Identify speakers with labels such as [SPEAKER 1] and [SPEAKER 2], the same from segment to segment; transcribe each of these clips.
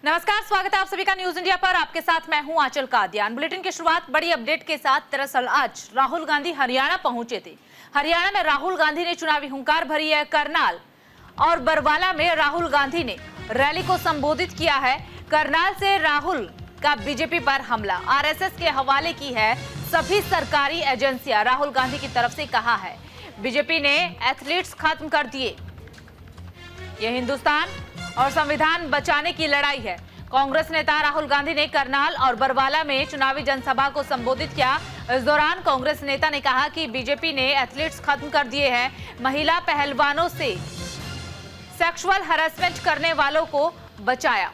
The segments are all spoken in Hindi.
[SPEAKER 1] नमस्कार, स्वागत है आप सभी का न्यूज इंडिया पर। आपके साथ मैं हूं आंचल कादियान। बुलेटिन की शुरुआत बड़ी अपडेट के साथ। दरअसल आज राहुल गांधी हरियाणा पहुंचे थे। हरियाणा में राहुल गांधी ने चुनावी हुंकार भरी है। करनाल और बरवाला में राहुल गांधी ने रैली को संबोधित किया है। करनाल से राहुल का बीजेपी पर हमला आरएसएस के हवाले की है सभी सरकारी एजेंसियां। राहुल गांधी की तरफ से कहा है बीजेपी ने एथलीट्स खत्म कर दिए। यह हिंदुस्तान और संविधान बचाने की लड़ाई है। कांग्रेस नेता राहुल गांधी ने करनाल और बरवाला में चुनावी जनसभा को संबोधित किया। इस दौरान कांग्रेस नेता ने कहा कि बीजेपी ने एथलीट्स खत्म कर दिए हैं। महिला पहलवानों से सेक्सुअल हरासमेंट करने वालों को बचाया।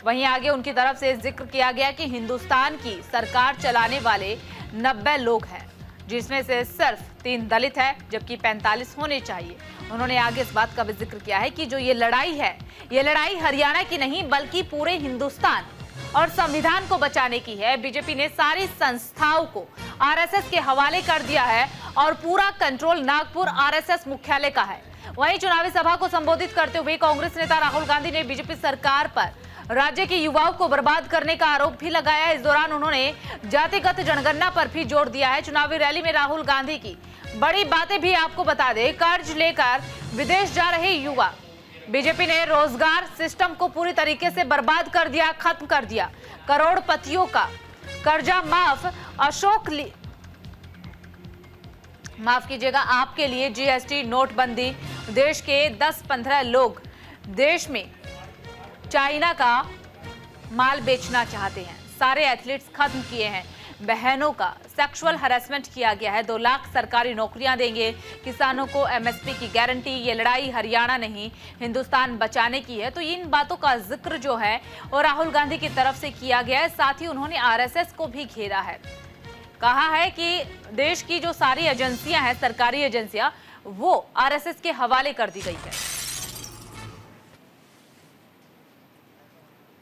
[SPEAKER 1] वहीं आगे उनकी तरफ से जिक्र किया गया कि हिंदुस्तान की सरकार चलाने वाले 90 लोग हैं, जिसमें से सिर्फ 3 दलित है, जबकि 45 होने चाहिए। उन्होंने आगे इस बात का भी जिक्र किया है कि जो ये लड़ाई है, ये लड़ाई हरियाणा की नहीं बल्कि पूरे हिंदुस्तान और संविधान को बचाने की है। बीजेपी ने सारी संस्थाओं को आरएसएस के हवाले कर दिया है और पूरा कंट्रोल नागपुर आरएसएस मुख्यालय का है। वहीं चुनावी सभा को संबोधित करते हुए कांग्रेस नेता राहुल गांधी ने बीजेपी सरकार पर राज्य के युवाओं को बर्बाद करने का आरोप भी लगाया। इस दौरान उन्होंने जातिगत जनगणना पर भी जोर दिया है। चुनावी रैली में राहुल गांधी की बड़ी बातें भी आपको बता दें। कर्ज लेकर विदेश जा रहे युवा, बीजेपी ने रोजगार सिस्टम को पूरी तरीके से बर्बाद कर दिया, खत्म कर दिया। करोड़पतियों का कर्जा माफ। माफ कीजिएगा, आपके लिए जीएसटी, नोटबंदी। देश के 10-15 लोग देश में चाइना का माल बेचना चाहते हैं। सारे एथलीट्स खत्म किए हैं। बहनों का सेक्सुअल हरासमेंट किया गया है। 2 लाख सरकारी नौकरियां देंगे। किसानों को एमएसपी की गारंटी। ये लड़ाई हरियाणा नहीं हिंदुस्तान बचाने की है। तो इन बातों का जिक्र जो है वो राहुल गांधी की तरफ से किया गया है। साथ ही उन्होंने आरएसएस को भी घेरा है। कहा है कि देश की जो सारी एजेंसियां हैं, सरकारी एजेंसियां, वो आरएसएस के हवाले कर दी गई है।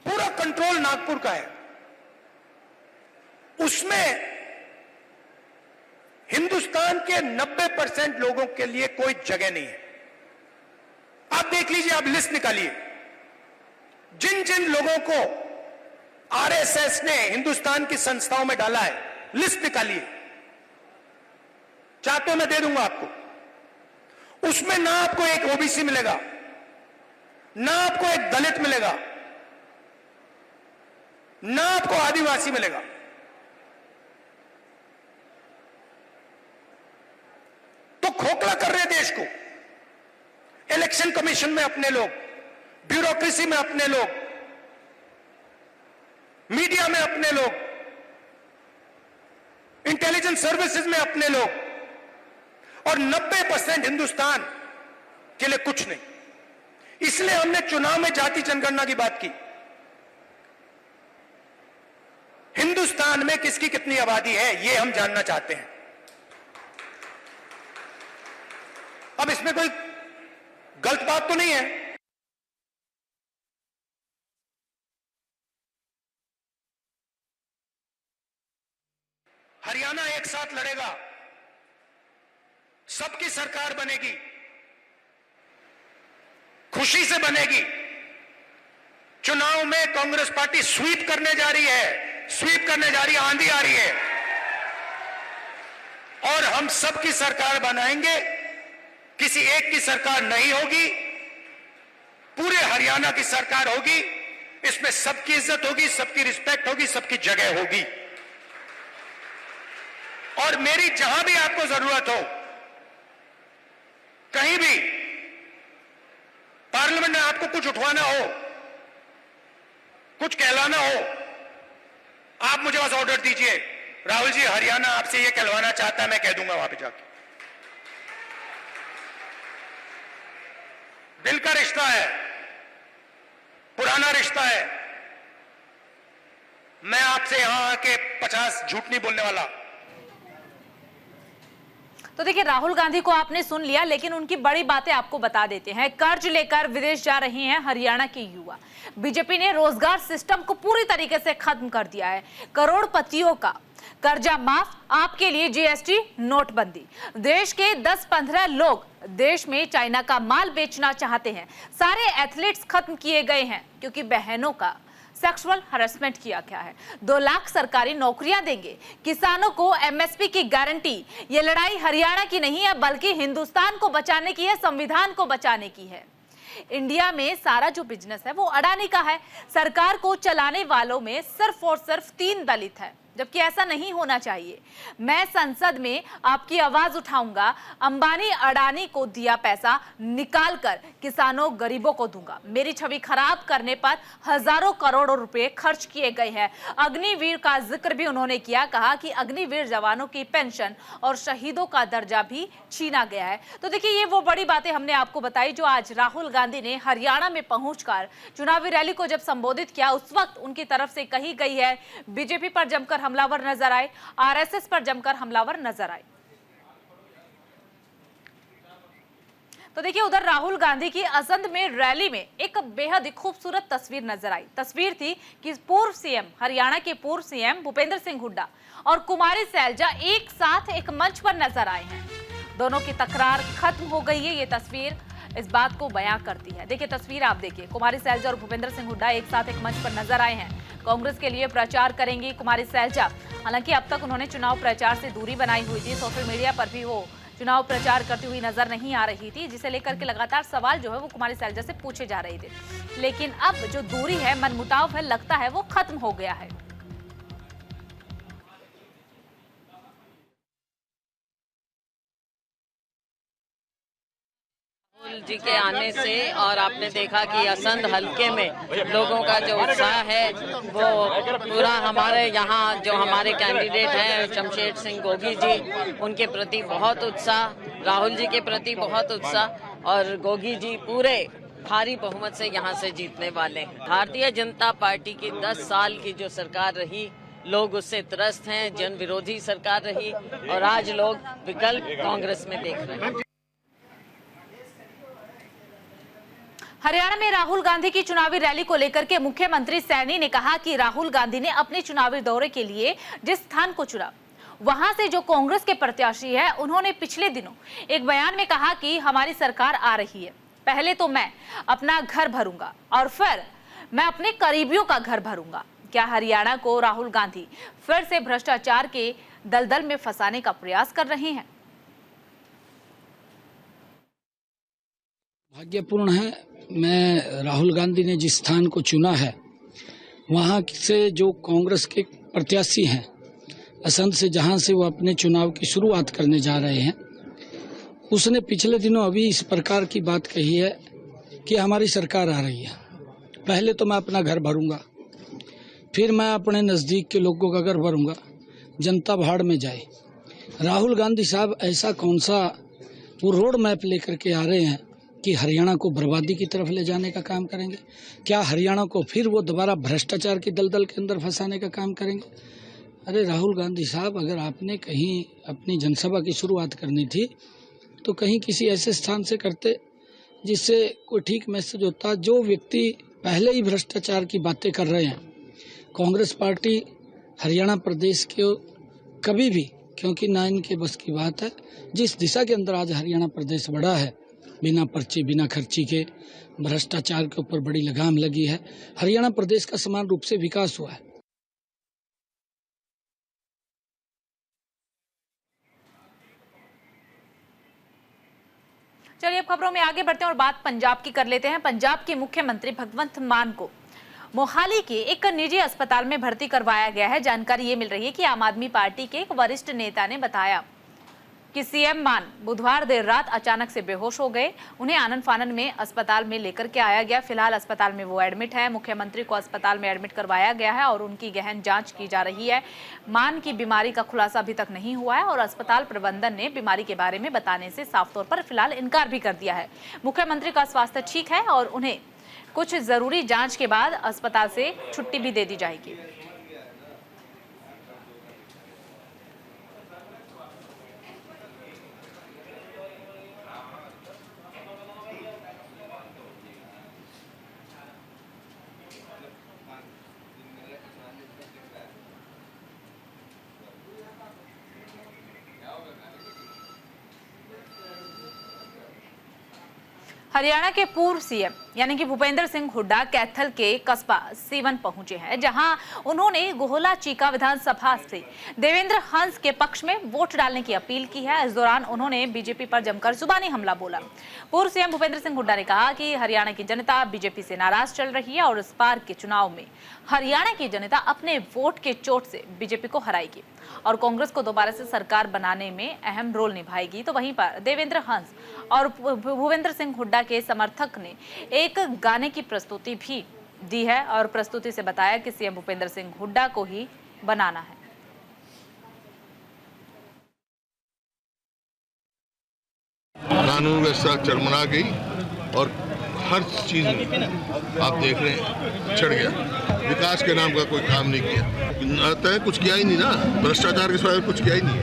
[SPEAKER 2] पूरा कंट्रोल नागपुर का है। उसमें हिंदुस्तान के 90% लोगों के लिए कोई जगह नहीं है। आप देख लीजिए, आप लिस्ट निकालिए, जिन जिन लोगों को आरएसएस ने हिंदुस्तान की संस्थाओं में डाला है, लिस्ट निकालिए। चाहते हो मैं दे दूंगा आपको। उसमें ना आपको एक ओबीसी मिलेगा, ना आपको एक दलित मिलेगा, ना आपको आदिवासी मिलेगा। तो खोखला कर रहे देश को। इलेक्शन कमीशन में अपने लोग, ब्यूरोक्रेसी में अपने लोग, मीडिया में अपने लोग, इंटेलिजेंस सर्विसेज में अपने लोग, और 90% हिंदुस्तान के लिए कुछ नहीं। इसलिए हमने चुनाव में जाति जनगणना की बात की। हिंदुस्तान में किसकी कितनी आबादी है, यह हम जानना चाहते हैं। अब इसमें कोई गलत बात तो नहीं है। हरियाणा एक साथ लड़ेगा, सबकी सरकार बनेगी, खुशी से बनेगी। चुनाव में कांग्रेस पार्टी स्वीप करने जा रही है, स्वीप करने जा रही है, आंधी आ रही है, और हम सबकी सरकार बनाएंगे। किसी एक की सरकार नहीं होगी, पूरे हरियाणा की सरकार होगी। इसमें सबकी इज्जत होगी, सबकी रिस्पेक्ट होगी, सबकी जगह होगी। और मेरी जहां भी आपको जरूरत हो, कहीं भी पार्लियामेंट में आपको कुछ उठवाना हो, कुछ कहलाना हो, आप मुझे बस ऑर्डर दीजिए, राहुल जी हरियाणा आपसे ये कहलवाना चाहता है, मैं कह दूंगा वहां पे जाके। दिल का रिश्ता है, पुराना रिश्ता है। मैं आपसे यहां आके 50 झूठ नहीं बोलने वाला।
[SPEAKER 1] तो देखिए, राहुल गांधी को आपने सुन लिया, लेकिन उनकी बड़ी बातें आपको बता देते हैं। कर्ज लेकर विदेश जा रहे हैं हरियाणा के युवा। बीजेपी ने रोजगार सिस्टम को पूरी तरीके से खत्म कर दिया है। करोड़पतियों का कर्जा माफ। आपके लिए जीएसटी, नोटबंदी। देश के 10-15 लोग देश में चाइना का माल बेचना चाहते हैं। सारे एथलीट्स खत्म किए गए हैं, क्योंकि बहनों का सेक्सुअल हरासमेंट किया गया है। 2 लाख सरकारी नौकरियां देंगे, किसानों को एमएसपी की गारंटी। ये लड़ाई हरियाणा की नहीं है, बल्कि हिंदुस्तान को बचाने की है, संविधान को बचाने की है। इंडिया में सारा जो बिजनेस है वो अडानी का है। सरकार को चलाने वालों में सिर्फ और सिर्फ 3 दलित है, जबकि ऐसा नहीं होना चाहिए। मैं संसद में आपकी आवाज उठाऊंगा। अंबानी अडानी को दिया पैसा निकाल कर किसानों गरीबों को दूंगा। मेरी छवि खराब करने पर हजारों करोड़ों रुपए खर्च किए गए हैं। अग्निवीर का जिक्र भी उन्होंने किया, कहा कि अग्निवीर जवानों की पेंशन और शहीदों का दर्जा भी छीना गया है। तो देखिए, ये वो बड़ी बातें हमने आपको बताई जो आज राहुल गांधी ने हरियाणा में पहुंचकर चुनावी रैली को जब संबोधित किया, उस वक्त उनकी तरफ से कही गई है। बीजेपी पर जमकर हमलावर नजर आए, आरएसएस पर जमकर हमलावर नजर आए। तो देखिए, उधर राहुल गांधी की असंध में रैली में एक बेहद ही खूबसूरत तस्वीर नजर आई। तस्वीर थी कि पूर्व सीएम, हरियाणा के पूर्व सीएम भूपेंद्र सिंह हुड्डा और कुमारी सैलजा एक साथ एक मंच पर नजर आए हैं। दोनों की तकरार खत्म हो गई है। ये तस्वीर इस बात को बयां करती है। देखिए तस्वीर, आप देखिए, कुमारी सैलजा और भूपेंद्र सिंह हुड्डा एक साथ एक मंच पर नजर आए हैं। कांग्रेस के लिए प्रचार करेंगी कुमारी सैलजा। हालांकि अब तक उन्होंने चुनाव प्रचार से दूरी बनाई हुई थी। सोशल मीडिया पर भी वो चुनाव प्रचार करती हुई नजर नहीं आ रही थी, जिसे लेकर के लगातार सवाल जो है वो कुमारी सैलजा से पूछे जा रहे थे। लेकिन अब जो दूरी है, मनमुटाव है, लगता है वो खत्म हो गया है।
[SPEAKER 3] जी के आने से और आपने देखा कि असंध हलके में लोगों का जो उत्साह है वो पूरा हमारे यहाँ जो हमारे कैंडिडेट हैं शमशेर सिंह गोगी जी, उनके प्रति बहुत उत्साह, राहुल जी के प्रति बहुत उत्साह और गोगी जी पूरे भारी बहुमत से यहाँ से जीतने वाले हैं। भारतीय जनता पार्टी की 10 साल की जो सरकार रही, लोग उससे त्रस्त हैं, जन विरोधी सरकार रही और आज लोग विकल्प कांग्रेस में देख रहे हैं।
[SPEAKER 1] हरियाणा में राहुल गांधी की चुनावी रैली को लेकर के मुख्यमंत्री सैनी ने कहा कि राहुल गांधी ने अपने चुनावी दौरे के लिए जिस स्थान को चुना, वहां से जो कांग्रेस के प्रत्याशी है, उन्होंने पिछले दिनों एक बयान में कहा कि हमारी सरकार आ रही है, पहले तो मैं अपना घर भरूंगा और फिर मैं अपने करीबियों का घर भरूंगा। क्या हरियाणा को राहुल गांधी फिर से भ्रष्टाचार के दलदल में फंसाने का प्रयास कर रहे हैं?
[SPEAKER 4] भाग्यपूर्ण है, मैं राहुल गांधी ने जिस स्थान को चुना है वहां से जो कांग्रेस के प्रत्याशी हैं असंध से, जहां से वो अपने चुनाव की शुरुआत करने जा रहे हैं, उसने पिछले दिनों अभी इस प्रकार की बात कही है कि हमारी सरकार आ रही है, पहले तो मैं अपना घर भरूंगा, फिर मैं अपने नज़दीक के लोगों का घर भरूंगा, जनता भाड़ में जाए। राहुल गांधी साहब ऐसा कौन सा वो रोड मैप लेकर के आ रहे हैं कि हरियाणा को बर्बादी की तरफ ले जाने का काम करेंगे? क्या हरियाणा को फिर वो दोबारा भ्रष्टाचार की दलदल के अंदर फंसाने का काम करेंगे? अरे राहुल गांधी साहब, अगर आपने कहीं अपनी जनसभा की शुरुआत करनी थी तो कहीं किसी ऐसे स्थान से करते जिससे कोई ठीक मैसेज होता। जो व्यक्ति पहले ही भ्रष्टाचार की बातें कर रहे हैं, कांग्रेस पार्टी हरियाणा प्रदेश के कभी भी, क्योंकि ना इनके बस की बात है, जिस दिशा के अंदर आज हरियाणा प्रदेश बढ़ा है, बिना पर्ची बिना खर्ची के भ्रष्टाचार के ऊपर बड़ी लगाम लगी है, हरियाणा प्रदेश का समान रूप से विकास हुआ है।
[SPEAKER 1] चलिए अब खबरों में आगे बढ़ते हैं और बात पंजाब की कर लेते हैं। पंजाब के मुख्यमंत्री भगवंत मान को मोहाली के एक निजी अस्पताल में भर्ती करवाया गया है। जानकारी ये मिल रही है कि आम आदमी पार्टी के एक वरिष्ठ नेता ने बताया कि सीएम मान बुधवार देर रात अचानक से बेहोश हो गए। उन्हें आनन फानन में अस्पताल में लेकर के आया गया। फिलहाल अस्पताल में वो एडमिट है। मुख्यमंत्री को अस्पताल में एडमिट करवाया गया है और उनकी गहन जांच की जा रही है। मान की बीमारी का खुलासा अभी तक नहीं हुआ है और अस्पताल प्रबंधन ने बीमारी के बारे में बताने से साफ तौर पर फिलहाल इनकार भी कर दिया है। मुख्यमंत्री का स्वास्थ्य ठीक है और उन्हें कुछ जरूरी जांच के बाद अस्पताल से छुट्टी भी दे दी जाएगी। हरियाणा के पूर्व सीएम यानी कि भूपेंद्र सिंह हुड्डा कैथल के कस्बा सीवन पहुंचे हैं, जहां उन्होंने गोहला चीका विधानसभा से देवेंद्र हंस के पक्ष में वोट डालने की अपील की है। इस दौरान उन्होंने बीजेपी पर जमकर जुबानी हमला बोला। पूर्व सीएम भूपेंद्र सिंह हुड्डा ने कहा कि हरियाणा की जनता बीजेपी से नाराज चल रही है और इस बार के चुनाव में हरियाणा की जनता अपने वोट के चोट से बीजेपी को हराएगी और कांग्रेस को दोबारा से सरकार बनाने में अहम रोल निभाएगी। तो वहीं पर देवेंद्र हंस और भूपेंद्र सिंह हुड्डा के समर्थक ने एक गाने की प्रस्तुति भी दी है और प्रस्तुति से बताया कि सीएम भूपेंद्र सिंह हुड्डा को ही बनाना है।
[SPEAKER 5] कानून व्यवस्था चरमरा गई और हर चीज आप देख रहे हैं छड़ गया। विकास के नाम का कोई काम नहीं किया, आता है कुछ किया ही नहीं ना, भ्रष्टाचार के सिवाय कुछ किया ही नहीं।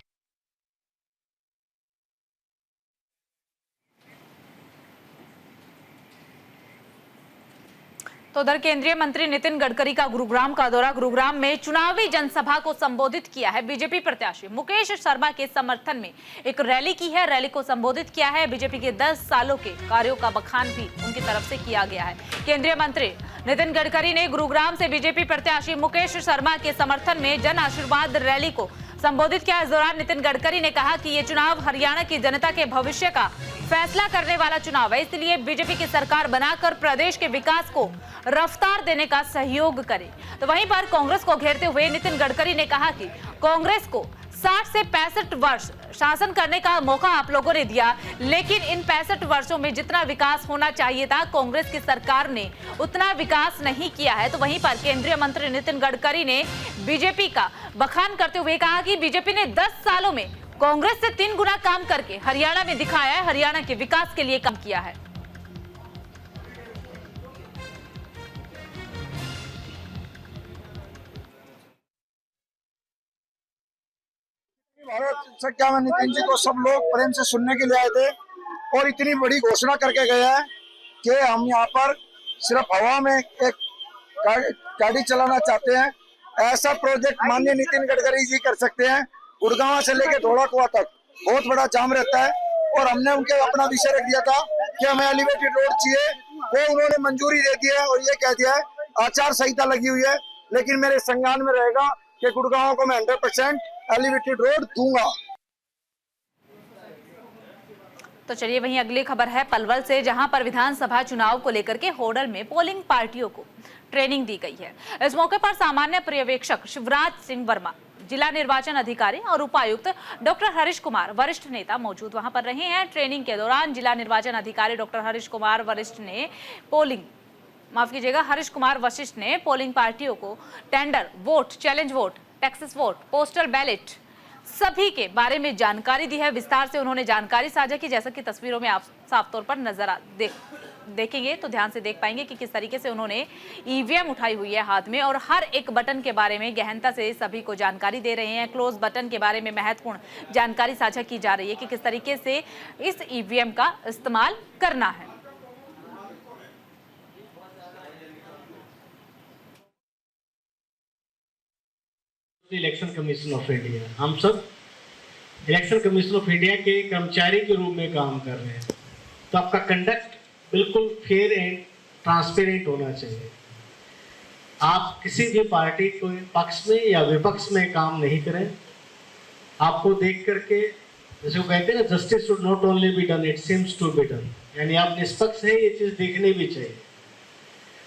[SPEAKER 1] तो उधर केंद्रीय मंत्री नितिन गडकरी का गुरुग्राम का दौरा। गुरुग्राम में चुनावी जनसभा को संबोधित किया है। बीजेपी प्रत्याशी मुकेश शर्मा के समर्थन में एक रैली की है, रैली को संबोधित किया है। बीजेपी के 10 सालों के कार्यों का बखान भी उनकी तरफ से किया गया है। केंद्रीय मंत्री नितिन गडकरी ने गुरुग्राम से बीजेपी प्रत्याशी मुकेश शर्मा के समर्थन में जन आशीर्वाद रैली को संबोधित किया। इस दौरान नितिन गडकरी ने कहा कि ये चुनाव हरियाणा की जनता के भविष्य का फैसला करने वाला चुनाव है, इसलिए बीजेपी की सरकार बनाकर प्रदेश के विकास को रफ्तार देने का सहयोग करे। तो वहीं पर कांग्रेस को घेरते हुए नितिन गडकरी ने कहा कि कांग्रेस को 60 से 65 वर्ष शासन करने का मौका आप लोगों ने दिया, लेकिन इन 65 वर्षों में जितना विकास होना चाहिए था कांग्रेस की सरकार ने उतना विकास नहीं किया है। तो वहीं पर केंद्रीय मंत्री नितिन गडकरी ने बीजेपी का बखान करते हुए कहा कि बीजेपी ने 10 सालों में कांग्रेस से 3 गुना काम करके हरियाणा में दिखाया है, हरियाणा के विकास के लिए काम किया है।
[SPEAKER 6] भारत संख्या में नितिन जी को सब लोग प्रेम से सुनने के लिए आए थे और इतनी बड़ी घोषणा करके गए हैं कि हम यहाँ पर सिर्फ हवा में एक गाड़ी चलाना चाहते हैं। ऐसा प्रोजेक्ट माननीय नितिन गडकरी जी कर सकते हैं। गुड़गांव से लेकर धौला कुआं तक बहुत बड़ा जाम रहता है और हमने उनके अपना विषय रख दिया था कि हमें एलिवेटेड रोड चाहिए, वो उन्होंने मंजूरी दे दी है और ये कह दिया है आचार संहिता लगी हुई है, लेकिन मेरे संज्ञान में रहेगा कि गुड़गांव को मैं 100% एलिवेटेड रोड दूंगा।
[SPEAKER 1] तो चलिए वहीं अगली खबर है पलवल से, जहां पर विधानसभा चुनाव को लेकर के होडल में पोलिंग पार्टियों को ट्रेनिंग दी गई है। इस मौके पर सामान्य पर्यवेक्षक शिवराज सिंह वर्मा, जिला निर्वाचन अधिकारी और उपायुक्त डॉक्टर हरीश कुमार वरिष्ठ नेता मौजूद वहां पर रहे हैं। ट्रेनिंग के दौरान जिला निर्वाचन अधिकारी डॉक्टर हरीश कुमार वशिष्ठ ने पोलिंग पार्टियों को tender vote, challenge vote, Texas vote, postal ballot सभी के बारे में जानकारी दी है। विस्तार से उन्होंने जानकारी साझा की, जैसा कि तस्वीरों में आप साफ तौर पर नजर देखेंगे तो ध्यान से देख पाएंगे कि किस तरीके से उन्होंने ईवीएम उठाई हुई है हाथ में और हर एक बटन के बारे में गहनता से सभी को जानकारी दे रहे हैं। क्लोज बटन के बारे में महत्वपूर्ण जानकारी साझा की जा रही है कि किस तरीके से इस ईवीएम का इस्तेमाल करना है।
[SPEAKER 7] इलेक्शन कमीशन ऑफ इंडिया, हम सब इलेक्शन कमीशन ऑफ इंडिया के कर्मचारी के रूप में काम कर रहे हैं, तो आपका कंडक्ट बिल्कुल फेयर एंड ट्रांसपेरेंट होना चाहिए। आप किसी भी पार्टी को पक्ष में या विपक्ष में काम नहीं करें। आपको देख करके जैसे वो कहते हैं ना, justice should not only be done, it seems to be done, यानी आप निष्पक्ष है, ये चीज़ देखनी भी चाहिए।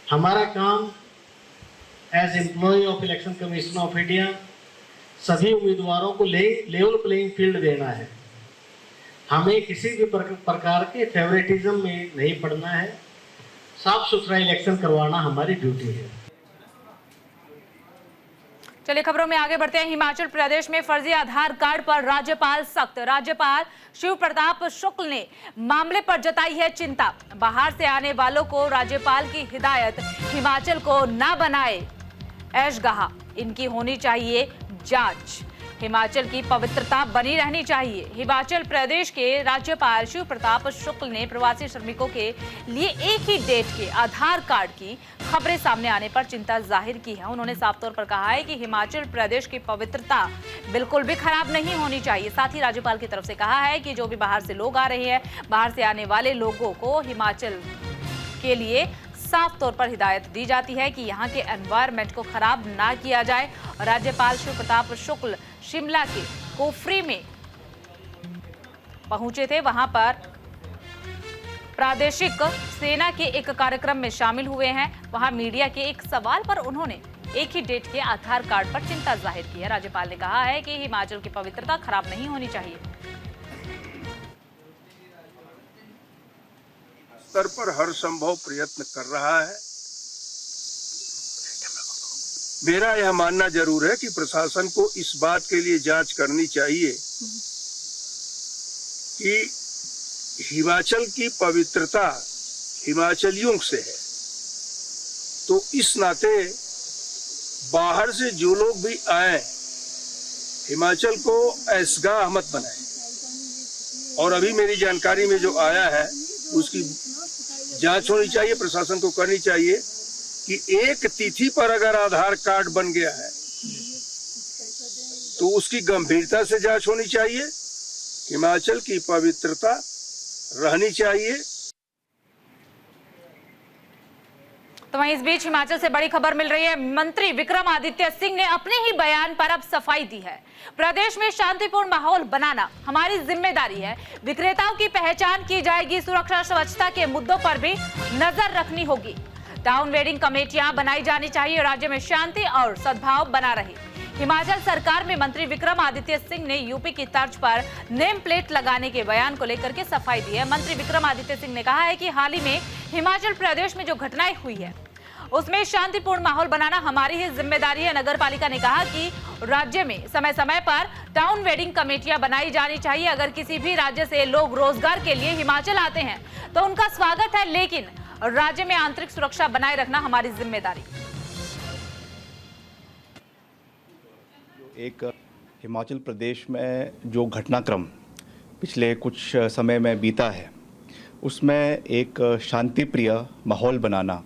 [SPEAKER 7] हमारा काम as employ of election commission of India सभी उम्मीदवारों को लेवल प्लेइंग फील्ड देना है। हमें किसी भी प्रकार के फेवरेटिज्म में नहीं पड़ना है। साफ सुथरा इलेक्शन करवाना हमारी ड्यूटी है।
[SPEAKER 1] चलिए खबरों में आगे बढ़ते हैं। हिमाचल प्रदेश में फर्जी आधार कार्ड पर राज्यपाल सख्त। राज्यपाल शिव प्रताप शुक्ल ने मामले पर जताई है चिंता। बाहर से आने वालों को राज्यपाल की हिदायत, हिमाचल को ना बनाए ऐशगाह, इनकी होनी चाहिए जांच। हिमाचल की पवित्रता बनी रहनी चाहिए। हिमाचल प्रदेश के राज्यपाल शिव प्रताप शुक्ल ने प्रवासी श्रमिकों के लिए एक ही डेट के आधार कार्ड की खबरें सामने आने पर चिंता जाहिर की है। उन्होंने साफ तौर पर कहा है कि हिमाचल प्रदेश की पवित्रता बिल्कुल भी खराब नहीं होनी चाहिए। साथ ही राज्यपाल की तरफ से कहा है कि जो भी बाहर से लोग आ रहे हैं, बाहर से आने वाले लोगों को हिमाचल के लिए साफ तौर पर हिदायत दी जाती है कि यहाँ के एनवायरनमेंट को खराब ना किया जाए। और राज्यपाल शिव प्रताप शुक्ल शिमला के कोफरी में पहुंचे थे। वहां पर प्रादेशिक सेना के एक कार्यक्रम में शामिल हुए हैं। वहां मीडिया के एक सवाल पर उन्होंने एक ही डेट के आधार कार्ड पर चिंता जाहिर की है। राज्यपाल ने कहा है कि हिमाचल की पवित्रता खराब नहीं होनी चाहिए।
[SPEAKER 2] स्तर पर हर संभव प्रयत्न कर रहा है। मेरा यह मानना जरूर है कि प्रशासन को इस बात के लिए जांच करनी चाहिए कि हिमाचल की पवित्रता हिमाचलियों से है, तो इस नाते बाहर से जो लोग भी आए हिमाचल को ऐसगाह मत बनाए। और अभी मेरी जानकारी में जो आया है उसकी जांच होनी चाहिए, प्रशासन को करनी चाहिए कि एक तिथि पर अगर आधार कार्ड बन गया है तो उसकी गंभीरता से जांच होनी चाहिए। हिमाचल की पवित्रता रहनी चाहिए।
[SPEAKER 1] तो वहीं इस बीच हिमाचल से बड़ी खबर मिल रही है। मंत्री विक्रमादित्य सिंह ने अपने ही बयान पर अब सफाई दी है। प्रदेश में शांतिपूर्ण माहौल बनाना हमारी जिम्मेदारी है। विक्रेताओं की पहचान की जाएगी। सुरक्षा स्वच्छता के मुद्दों पर भी नजर रखनी होगी। टाउन वेडिंग कमेटियां बनाई जानी चाहिए। राज्य में शांति और सद्भाव बना रहे। हिमाचल सरकार में मंत्री विक्रमादित्य सिंह ने यूपी की तर्ज पर नेम प्लेट लगाने के बयान को लेकर के सफाई दी है। मंत्री विक्रमादित्य सिंह ने कहा है कि हाल ही में हिमाचल प्रदेश में जो घटनाएं हुई है उसमें शांतिपूर्ण माहौल बनाना हमारी ही जिम्मेदारी है। नगर पालिका ने कहा कि राज्य में समय समय पर टाउन वेडिंग कमेटियां बनाई जानी चाहिए। अगर किसी भी राज्य से लोग रोजगार के लिए हिमाचल आते हैं तो उनका स्वागत है, लेकिन राज्य में आंतरिक सुरक्षा बनाए रखना हमारी जिम्मेदारी।
[SPEAKER 8] एक हिमाचल प्रदेश में जो घटनाक्रम पिछले कुछ समय में बीता है उसमें एक शांति प्रिय माहौल बनाना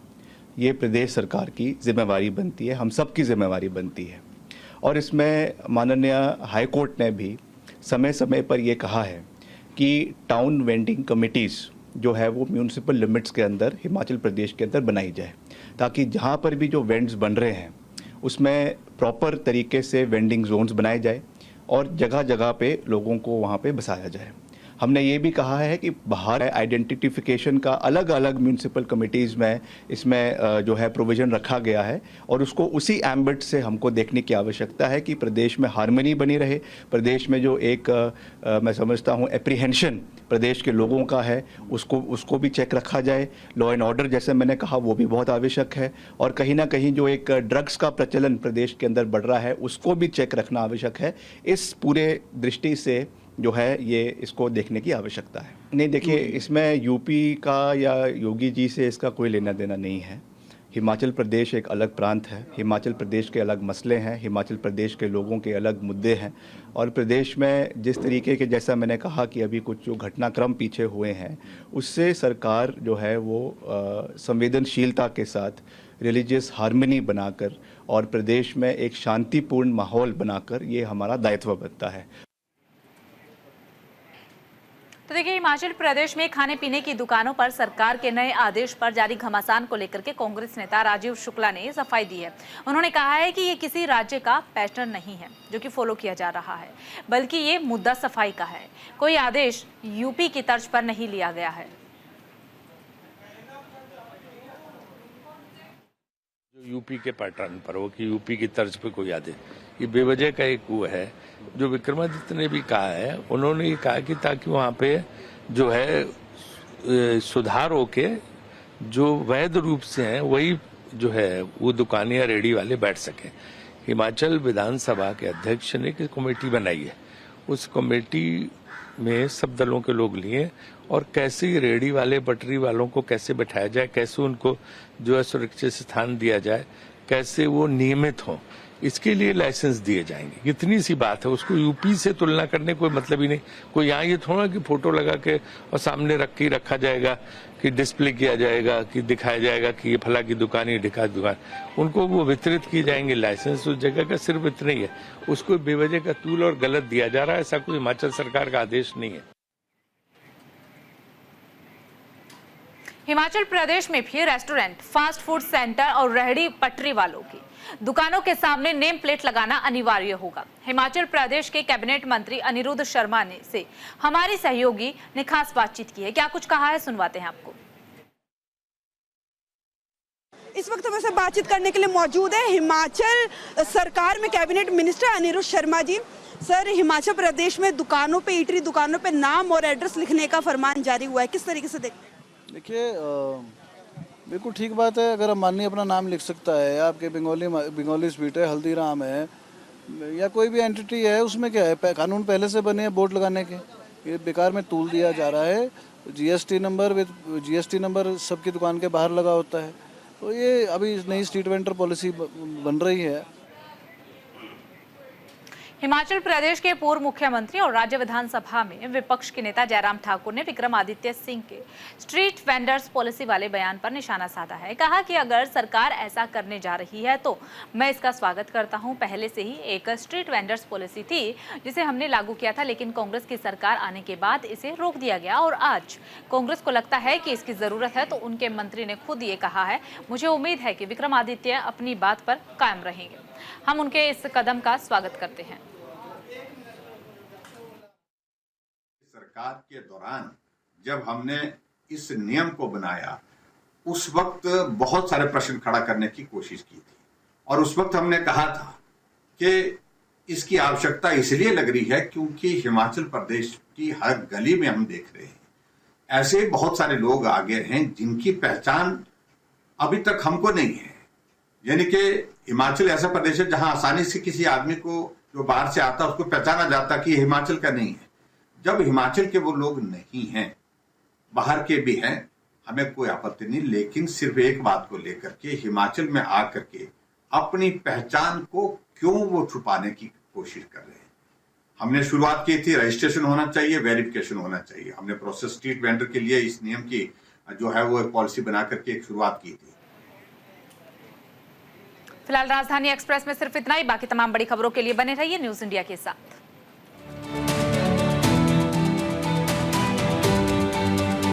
[SPEAKER 8] ये प्रदेश सरकार की जिम्मेवारी बनती है, हम सब की जिम्मेवारी बनती है। और इसमें माननीय हाई कोर्ट ने भी समय समय पर ये कहा है कि टाउन वेंडिंग कमेटीज़ जो है वो म्यूनिसिपल लिमिट्स के अंदर हिमाचल प्रदेश के अंदर बनाई जाए, ताकि जहाँ पर भी जो वेंड्स बन रहे हैं उसमें प्रॉपर तरीके से वेंडिंग जोन्स बनाए जाए और जगह जगह पे लोगों को वहाँ पे बसाया जाए। हमने ये भी कहा है कि बाहर आइडेंटिफिकेशन का अलग अलग म्यूनिसिपल कमिटीज़ में इसमें जो है प्रोविज़न रखा गया है और उसको उसी एम्बिट से हमको देखने की आवश्यकता है कि प्रदेश में हार्मनी बनी रहे। प्रदेश में जो एक मैं समझता हूँ एप्रीहेंशन प्रदेश के लोगों का है उसको भी चेक रखा जाए। लॉ एंड ऑर्डर जैसे मैंने कहा वो भी बहुत आवश्यक है। और कहीं ना कहीं जो एक ड्रग्स का प्रचलन प्रदेश के अंदर बढ़ रहा है उसको भी चेक रखना आवश्यक है। इस पूरे दृष्टि से जो है ये इसको देखने की आवश्यकता है। नहीं, देखिए इसमें यूपी का या योगी जी से इसका कोई लेना देना नहीं है। हिमाचल प्रदेश एक अलग प्रांत है, हिमाचल प्रदेश के अलग मसले हैं, हिमाचल प्रदेश के लोगों के अलग मुद्दे हैं। और प्रदेश में जिस तरीके के, जैसा मैंने कहा कि अभी कुछ जो घटनाक्रम पीछे हुए हैं उससे सरकार जो है वो संवेदनशीलता के साथ रिलीजियस हार्मनी बनाकर और प्रदेश में एक शांतिपूर्ण माहौल बनाकर ये हमारा दायित्व बनता है।
[SPEAKER 1] तो देखिए, हिमाचल प्रदेश में खाने पीने की दुकानों पर सरकार के नए आदेश पर जारी घमासान को लेकर के कांग्रेस नेता राजीव शुक्ला ने सफाई दी है। उन्होंने कहा है कि ये किसी राज्य का पैटर्न नहीं है जो कि फॉलो किया जा रहा है, बल्कि ये मुद्दा सफाई का है। कोई आदेश यूपी की तर्ज पर नहीं लिया गया है।
[SPEAKER 9] यूपी के पैटर्न पर हो कि यूपी की तर्ज पे कोई आदेश, ये बेवजह का एक वो है। जो विक्रमादित्य ने भी कहा है, उन्होंने ये कहा कि ताकि वहाँ पे जो है सुधार होके जो वैध रूप से हैं वही जो है वो दुकानें या रेडी वाले बैठ सकें। हिमाचल विधानसभा के अध्यक्ष ने एक कमेटी बनाई है, उस कमेटी में सब दलों के लोग लिए और कैसे रेडी वाले पटरी वालों को कैसे बैठाया जाए, कैसे उनको जो है सुरक्षित स्थान दिया जाए, कैसे वो नियमित हो, इसके लिए लाइसेंस दिए जाएंगे। इतनी सी बात है, उसको यूपी से तुलना करने कोई मतलब ही नहीं। कोई यहाँ ये थोड़ा कि फोटो लगा के और सामने रख के रखा जाएगा, कि डिस्प्ले किया जाएगा, कि दिखाया जाएगा कि ये फला की दुकान, ये ढिका दुकान, उनको वो वितरित किए जाएंगे लाइसेंस। उस जगह का सिर्फ इतना ही है, उसको बेवजह का तूल और गलत दिया जा रहा है। ऐसा कोई हिमाचल सरकार का आदेश नहीं है।
[SPEAKER 1] हिमाचल प्रदेश में भी रेस्टोरेंट, फास्ट फूड सेंटर और रेहड़ी पटरी वालों की दुकानों के सामने नेम प्लेट लगाना अनिवार्य होगा। हिमाचल प्रदेश के कैबिनेट मंत्री अनिरुद्ध शर्मा ने से हमारी सहयोगी ने खास बातचीत की है। क्या कुछ कहा है, सुनवाते हैं आपको।
[SPEAKER 10] इस वक्त हमारे साथ बातचीत करने के लिए मौजूद है हिमाचल सरकार में cabinet minister Anirudh Sharma ji. Sir, Himachal Pradesh में दुकानों पे, ईटरी दुकानों पे नाम और एड्रेस लिखने का फरमान जारी हुआ है, किस तरीके से देखते हैं?
[SPEAKER 11] देखिए, बिल्कुल ठीक बात है। अगर अम्बानी अपना नाम लिख सकता है, आपके बंगाली स्वीट है, हल्दीराम है, या कोई भी एंटिटी है, उसमें क्या है? कानून पहले से बने हैं बोर्ड लगाने के। ये बेकार में तूल दिया जा रहा है। जीएसटी नंबर सबकी दुकान के बाहर लगा होता है। तो ये अभी नई स्ट्रीट वेंडर पॉलिसी बन रही है।
[SPEAKER 1] हिमाचल प्रदेश के पूर्व मुख्यमंत्री और राज्य विधानसभा में विपक्ष के नेता जयराम ठाकुर ने विक्रमादित्य सिंह के स्ट्रीट वेंडर्स पॉलिसी वाले बयान पर निशाना साधा है। कहा कि अगर सरकार ऐसा करने जा रही है तो मैं इसका स्वागत करता हूं। पहले से ही एक स्ट्रीट वेंडर्स पॉलिसी थी जिसे हमने लागू किया था, लेकिन कांग्रेस की सरकार आने के बाद इसे रोक दिया गया और आज कांग्रेस को लगता है कि इसकी जरूरत है, तो उनके मंत्री ने खुद ये कहा है। मुझे उम्मीद है कि विक्रमादित्य अपनी बात पर कायम रहेंगे। हम उनके इस कदम का स्वागत करते हैं।
[SPEAKER 12] सरकार के दौरान जब हमने इस नियम को बनाया, उस वक्त बहुत सारे प्रश्न खड़ा करने की कोशिश की थी और उस वक्त हमने कहा था कि इसकी आवश्यकता इसलिए लग रही है क्योंकि हिमाचल प्रदेश की हर गली में हम देख रहे हैं ऐसे बहुत सारे लोग आगे हैं जिनकी पहचान अभी तक हमको नहीं है। यानी कि हिमाचल ऐसा प्रदेश है जहां आसानी से किसी आदमी को जो बाहर से आता उसको पहचाना जाता कि हिमाचल का नहीं है। जब हिमाचल के वो लोग नहीं हैं, बाहर के भी हैं, हमें कोई आपत्ति नहीं, लेकिन सिर्फ एक बात को लेकर के हिमाचल में आकर के अपनी पहचान को क्यों वो छुपाने की कोशिश कर रहे हैं। हमने शुरुआत की थी, रजिस्ट्रेशन होना चाहिए, वेरिफिकेशन होना चाहिए। हमने प्रोसेस स्ट्रीट वेंडर के लिए इस नियम की जो है वो एक पॉलिसी बना करके एक शुरुआत की थी।
[SPEAKER 1] फिलहाल राजधानी एक्सप्रेस में सिर्फ इतना ही। बाकी तमाम बड़ी खबरों के लिए बने रहिए न्यूज़ इंडिया के साथ।